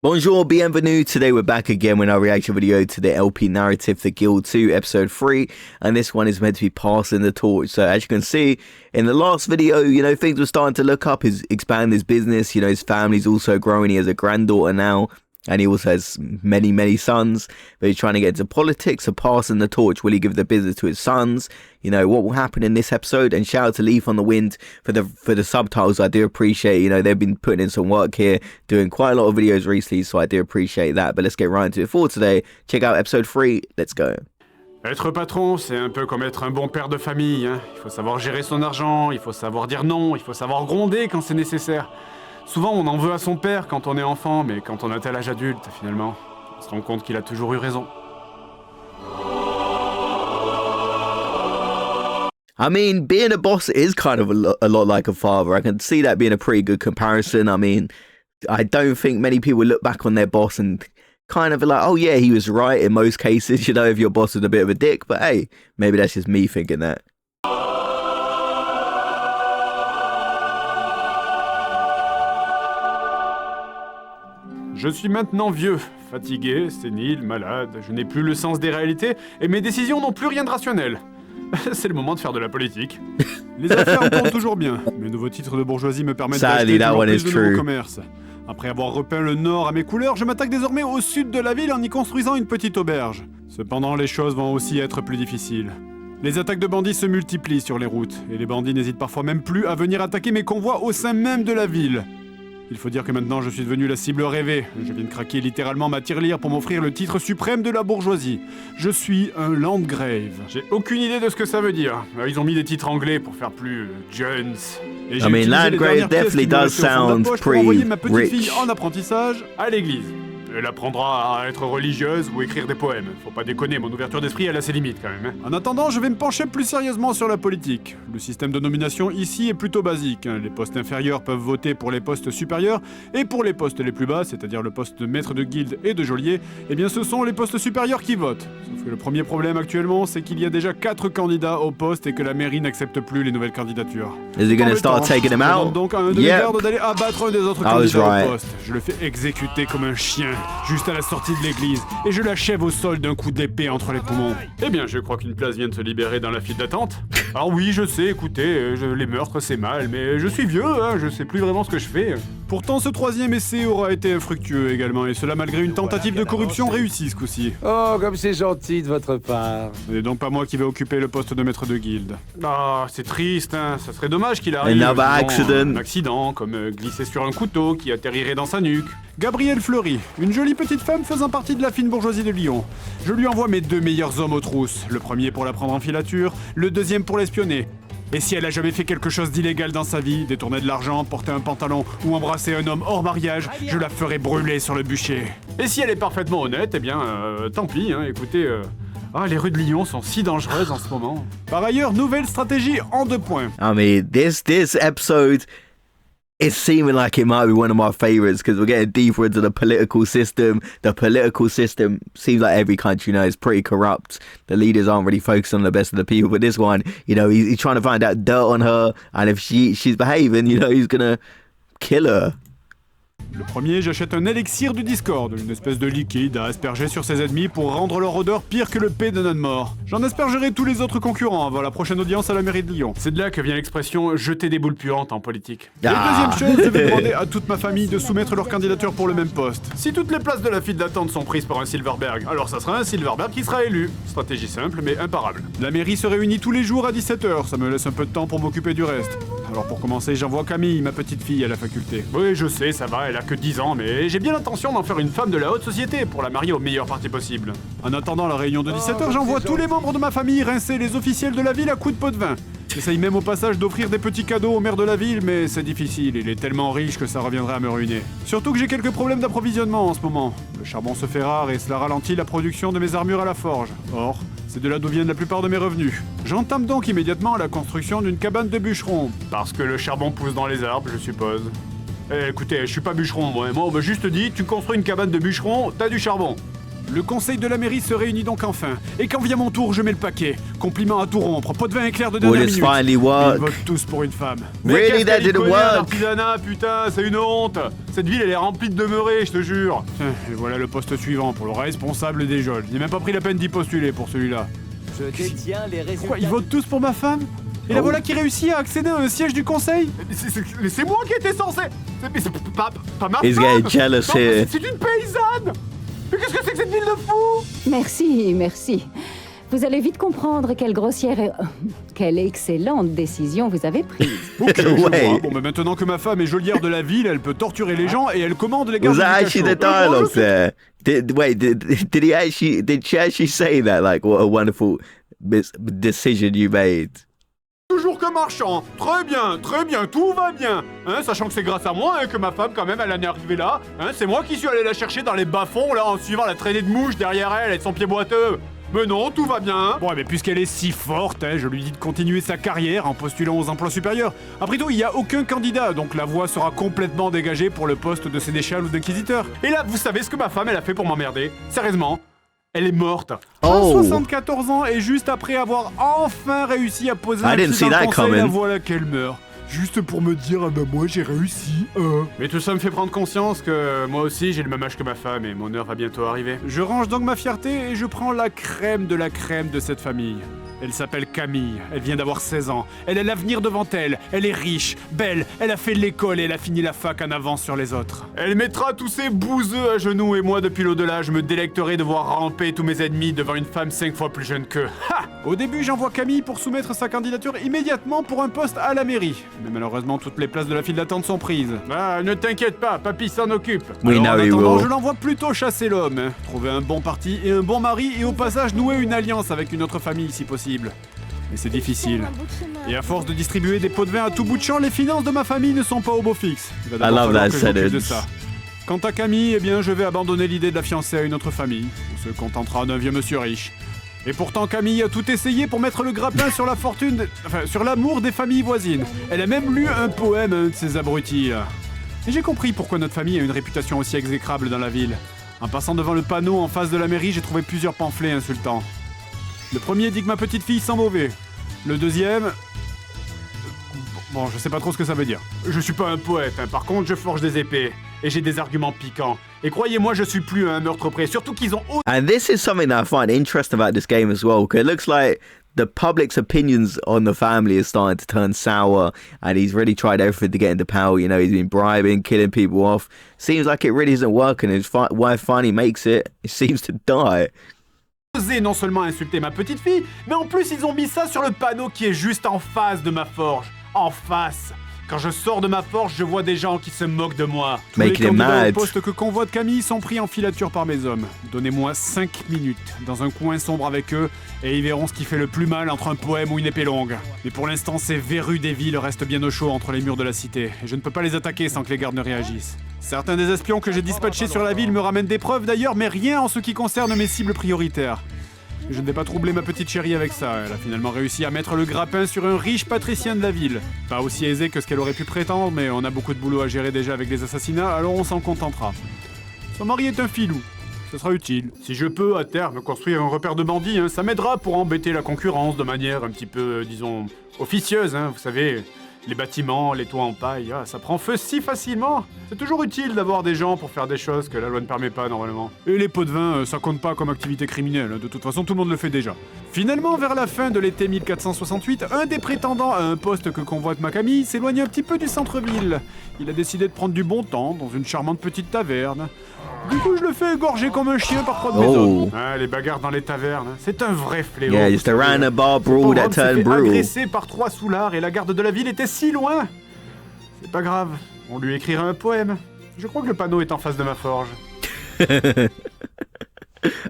Bonjour, bienvenue. Today we're back again with our reaction video to the LP narrative, The Guild 2, episode 3. And this one is meant to be passing the torch. So as you can see, in the last video, things were starting to look up. He's expanding his business. His family's also growing. He has a granddaughter now. And he also has many, many sons. But he's trying to get into politics, so passing the torch. Will he give the business to his sons? What will happen in this episode? And shout out to Leaf on the Wind for the subtitles. I do appreciate, they've been putting in some work here, doing quite a lot of videos recently, so I do appreciate that. But let's get right into it for today. Check out episode 3. Let's go. Être patron, c'est un peu comme être un bon père de famille. Il faut savoir gérer son argent, il faut savoir dire non, il faut savoir gronder quand c'est nécessaire. Souvent, on en veut à son père quand on est enfant, mais quand on atteint l'âge adulte, finalement, on se rend compte qu'il a toujours eu raison. I mean, being a boss is kind of a lot like a father. I can see that being a pretty good comparison. I mean, I don't think many people look back on their boss and kind of like, oh yeah, he was right in most cases, if your boss was a bit of a dick. But hey, maybe that's just me thinking that. Je suis maintenant vieux, fatigué, sénile, malade, je n'ai plus le sens des réalités et mes décisions n'ont plus rien de rationnel. C'est le moment de faire de la politique. Les affaires comptent toujours bien. Mes nouveaux titres de bourgeoisie me permettent d'acheter toujours plus de nouveaux commerces. Après avoir repeint le nord à mes couleurs, je m'attaque désormais au sud de la ville en y construisant une petite auberge. Cependant, les choses vont aussi être plus difficiles. Les attaques de bandits se multiplient sur les routes, et les bandits n'hésitent parfois même plus à venir attaquer mes convois au sein même de la ville. Il faut dire que maintenant je suis devenu la cible rêvée. Je viens de craquer littéralement ma tirelire pour m'offrir le titre suprême de la bourgeoisie. Je suis un Landgrave. J'ai aucune idée de ce que ça veut dire. Ils ont mis des titres anglais pour faire plus Jones. Et j'ai utilisé Landgrave definitely does sound pour envoyer ma petite rich. fille en apprentissage à l'église. Elle apprendra à être religieuse ou écrire des poèmes. Faut pas déconner, mon ouverture d'esprit elle a ses limites quand même. En attendant, je vais me pencher plus sérieusement sur la politique. Le système de nomination ici est plutôt basique. Les postes inférieurs peuvent voter pour les postes supérieurs, et pour les postes les plus bas, c'est-à-dire le poste de maître de guilde et de geôlier, eh bien ce sont les postes supérieurs qui votent. Sauf que le premier problème actuellement, c'est qu'il y a déjà 4 candidats au poste et que la mairie n'accepte plus les nouvelles candidatures. Is he gonna start taking them out? Donc à un de mes gardes d'aller abattre un des autres candidats au poste. Je le fais exécuter comme un chien. Juste à la sortie de l'église, et je l'achève au sol d'un coup d'épée entre les poumons. Eh bien, je crois qu'une place vient de se libérer dans la file d'attente. Alors oui, je sais, écoutez, les meurtres c'est mal, mais je suis vieux, je sais plus vraiment ce que je fais. Pourtant, ce troisième essai aura été infructueux également, et cela malgré une tentative de corruption réussie ce coup-ci. Oh, comme c'est gentil de votre part. Ce n'est donc pas moi qui vais occuper le poste de maître de guilde. Ah, c'est triste, ça serait dommage qu'il arrive un accident, comme glisser sur un couteau qui atterrirait dans sa nuque. Gabrielle Fleury, une jolie petite femme faisant partie de la fine bourgeoisie de Lyon. Je lui envoie mes 2 meilleurs hommes aux trousses, le premier pour la prendre en filature, le deuxième pour l'espionner. Et si elle a jamais fait quelque chose d'illégal dans sa vie, détourner de l'argent, porter un pantalon ou embrasser un homme hors mariage, je la ferai brûler sur le bûcher. Et si elle est parfaitement honnête, eh bien, tant pis, écoutez... les rues de Lyon sont si dangereuses en ce moment. Par ailleurs, nouvelle stratégie en 2 points. I mean, this episode... It's seeming like it might be one of my favorites because we're getting deeper into the political system. The political system seems like every country, is pretty corrupt. The leaders aren't really focused on the best of the people. But this one, he's trying to find out dirt on her. And if she's behaving, he's going to kill her. Le premier, j'achète un élixir du Discord, une espèce de liquide à asperger sur ses ennemis pour rendre leur odeur pire que le P de notre mort. J'en aspergerai tous les autres concurrents avant la prochaine audience à la mairie de Lyon. C'est de là que vient l'expression « jeter des boules puantes » en politique. Et deuxième chose, je vais demander à toute ma famille de soumettre leur candidature pour le même poste. Si toutes les places de la file d'attente sont prises par un Silverberg, alors ça sera un Silverberg qui sera élu. Stratégie simple mais imparable. La mairie se réunit tous les jours à 17h, ça me laisse un peu de temps pour m'occuper du reste. Alors pour commencer, j'envoie Camille, ma petite fille, à la faculté. Oui, je sais, ça va, elle a que 10 ans, mais j'ai bien l'intention d'en faire une femme de la haute société pour la marier au meilleur parti possible. En attendant la réunion de 17h, j'envoie tous les membres de ma famille rincer les officiels de la ville à coups de pot de vin. J'essaye même au passage d'offrir des petits cadeaux au maire de la ville, mais c'est difficile, il est tellement riche que ça reviendrait à me ruiner. Surtout que j'ai quelques problèmes d'approvisionnement en ce moment. Le charbon se fait rare et cela ralentit la production de mes armures à la forge. Or, c'est de là d'où viennent la plupart de mes revenus. J'entame donc immédiatement la construction d'une cabane de bûcheron. Parce que le charbon pousse dans les arbres, je suppose. Écoutez, je suis pas bûcheron, moi on m'a juste dit, tu construis une cabane de bûcheron, t'as du charbon. Le conseil de la mairie se réunit donc enfin. Et quand vient mon tour, je mets le paquet. Compliment à tout rompre, pot de vin éclair de dernière Will this minute. finally Ils work? votent tous pour une femme. Really, qu'est-ce that qu'elle y didn't connaît, work? l'artisanat, putain, c'est une honte. Cette ville, elle est remplie de demeurés, je te jure. Et voilà le poste suivant pour le responsable des geôles. J'ai même pas pris la peine d'y postuler pour celui-là. Je détiens les résultats. Quoi, ils votent tous pour ma femme? Et la voilà qui réussit à accéder à un siège du conseil? Mais c'est moi qui étais censé. C'est pas ma He's femme. getting jealous Non, here. c'est une paysanne. Mais qu'est-ce que c'est que cette ville de fous? Merci, merci. Vous allez vite comprendre quelle grossière et... quelle excellente décision vous avez prise. Ok, je Ouais. vois. Bon, mais maintenant que ma femme est geôlière de la ville, elle peut torturer les gens et elle commande les gardes Was du that actually the cachot. dialogue there? Did she actually say that? Like, what a wonderful decision you made. Toujours que marchand. Très bien, tout va bien. Hein, sachant que c'est grâce à moi hein, que ma femme, quand même, elle en est arrivée là. Hein, c'est moi qui suis allé la chercher dans les bas-fonds, là, en suivant la traînée de mouches derrière elle et de son pied boiteux. Mais non, tout va bien. Bon, mais puisqu'elle est si forte, hein, je lui dis de continuer sa carrière en postulant aux emplois supérieurs. Après tout, il n'y a aucun candidat, donc la voie sera complètement dégagée pour le poste de sénéchal ou d'inquisiteur. Et là, vous savez ce que ma femme, elle a fait pour m'emmerder? Sérieusement? Elle est morte. Oh. 74 ans et juste après avoir enfin réussi à poser un I didn't pied see dans le that conseil, coming. la voilà qu'elle meurt. Juste pour me dire, ah bah moi j'ai réussi. Mais tout ça me fait prendre conscience que moi aussi j'ai le même âge que ma femme et mon heure va bientôt arriver. Je range donc ma fierté et je prends la crème de cette famille. Elle s'appelle Camille, elle vient d'avoir 16 ans, elle a l'avenir devant elle, elle est riche, belle, elle a fait l'école et elle a fini la fac en avance sur les autres. Elle mettra tous ces bouseux à genoux et moi depuis l'au-delà, je me délecterai de voir ramper tous mes ennemis devant une femme 5 fois plus jeune qu'eux. Ha! Au début, j'envoie Camille pour soumettre sa candidature immédiatement pour un poste à la mairie. Mais malheureusement, toutes les places de la file d'attente sont prises. Ah, ne t'inquiète pas, papy s'en occupe. We Alors, en know he attendant, will. je l'envoie plutôt chasser l'homme, hein. Trouver un bon parti et un bon mari et au passage nouer une alliance avec une autre famille si possible. Mais c'est difficile. Et à force de distribuer des pots de vin à tout bout de champ, les finances de ma famille ne sont pas au beau fixe. Il va d'abord I love falloir that que je m'occupe de sentence. ça. Quant à Camille, eh bien, je vais abandonner l'idée de la fiancer à une autre famille. On se contentera d'un vieux monsieur riche. Et pourtant, Camille a tout essayé pour mettre le grappin sur la fortune, sur l'amour des familles voisines. Elle a même lu un poème à un de ces abrutis, là. Et j'ai compris pourquoi notre famille a une réputation aussi exécrable dans la ville. En passant devant le panneau en face de la mairie, j'ai trouvé plusieurs pamphlets insultants. Le premier dit que ma petite fille sent mauvais. Le deuxième... Bon, je sais pas trop ce que ça veut dire. Je suis pas un poète, hein. Par contre, je forge des épées. Et j'ai des arguments piquants. Et croyez-moi, je suis plus à un meurtre près. Surtout qu'ils ont... And this is something that I find interesting about this game as well, because it looks like the public's opinions on the family is starting to turn sour, and he's really tried everything to get into power. You know, he's been bribing, killing people off. Seems like it really isn't working. His wife finally makes it. It seems to die. osé non seulement insulter ma petite fille, mais en plus ils ont mis ça sur le panneau qui est juste en face de ma forge. En face. Quand je sors de ma forge, je vois des gens qui se moquent de moi. Tous Make les them candidats mad. au poste que convoite Camille sont pris en filature par mes hommes. Donnez-moi 5 minutes, dans un coin sombre avec eux, et ils verront ce qui fait le plus mal entre un poème ou une épée longue. Mais pour l'instant, ces verrues des villes restent bien au chaud entre les murs de la cité, et je ne peux pas les attaquer sans que les gardes ne réagissent. Certains des espions que j'ai dispatchés sur la ville me ramènent des preuves d'ailleurs, mais rien en ce qui concerne mes cibles prioritaires. Je ne vais pas troubler ma petite chérie avec ça. Elle a finalement réussi à mettre le grappin sur un riche patricien de la ville. Pas aussi aisé que ce qu'elle aurait pu prétendre, mais on a beaucoup de boulot à gérer déjà avec les assassinats, alors on s'en contentera. Son mari est un filou. Ce sera utile. Si je peux, à terme, construire un repère de bandits, hein, ça m'aidera pour embêter la concurrence de manière un petit peu, disons, officieuse, hein, vous savez... Les bâtiments, les toits en paille, ah, ça prend feu si facilement. C'est toujours utile d'avoir des gens pour faire des choses que la loi ne permet pas normalement. Et les pots de vin, ça compte pas comme activité criminelle, de toute façon tout le monde le fait déjà. Finalement, vers la fin de l'été 1468, un des prétendants à un poste que convoite ma Camille s'éloigne un petit peu du centre-ville. Il a décidé de prendre du bon temps dans une charmante petite taverne. Du coup, je le fais égorger comme un chien par trois de mes hommes. Ah, les bagarres dans les tavernes, c'est un vrai fléau. Yeah, just a random bar Ce brawl pauvre that homme s'est turned fait brutal. agressé par 3 soulards et la garde de la ville était si loin. C'est pas grave, on lui écrira un poème. Je crois que le panneau est en face de ma forge.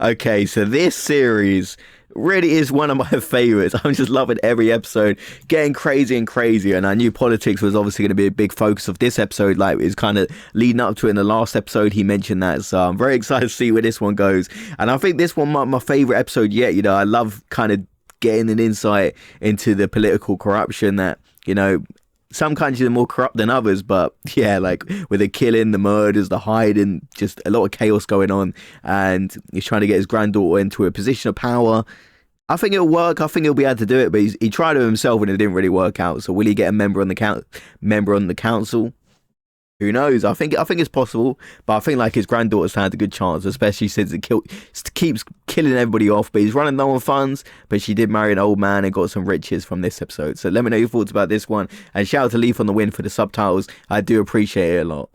Okay, so this series really is one of my favorites. I'm just loving every episode, getting crazy and crazier. And I knew politics was obviously going to be a big focus of this episode, like it's kind of leading up to it. In the last episode, he mentioned that. So I'm very excited to see where this one goes. And I think this one might be my favorite episode yet. You know, I love kind of getting an insight into the political corruption that, you know, some countries are more corrupt than others, but yeah, like with the killing, the murders, the hiding, just a lot of chaos going on, and he's trying to get his granddaughter into a position of power. I think it'll work. I think he'll be able to do it, but he tried it himself and it didn't really work out. So will he get a member on the council? Who knows? I think it's possible, but I think like his granddaughter stands a good chance, especially since it keeps killing everybody off. But he's running low on funds. But she did marry an old man and got some riches from this episode. So let me know your thoughts about this one, and shout out to Leaf on the win for the subtitles. I do appreciate it a lot.